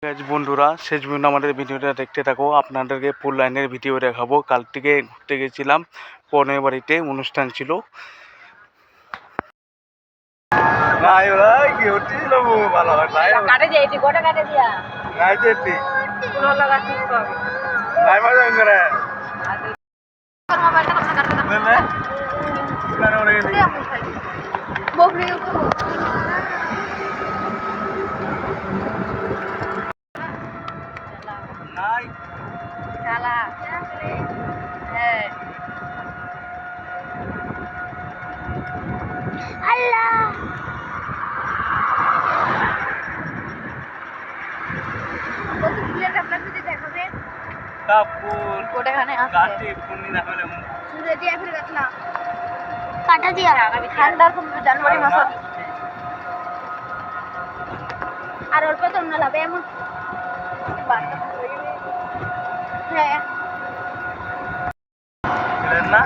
Guys বন্ধুরা, শেষ পর্যন্ত আমাদের ভিডিওটা দেখতে থাকো। আপনাদেরকে ফুল লাইনের ভিডিও দেখাবো। কাল থেকে ঘুরতে গেছিলাম, বোনের বাড়িতে অনুষ্ঠান ছিল। জানুয়ারি মাস আর অল্প তো না লাভ এমন হ্যাঁ না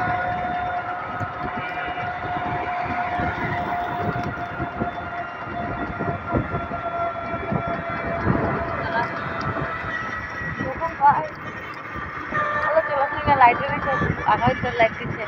লাইট লাইট দিচ্ছে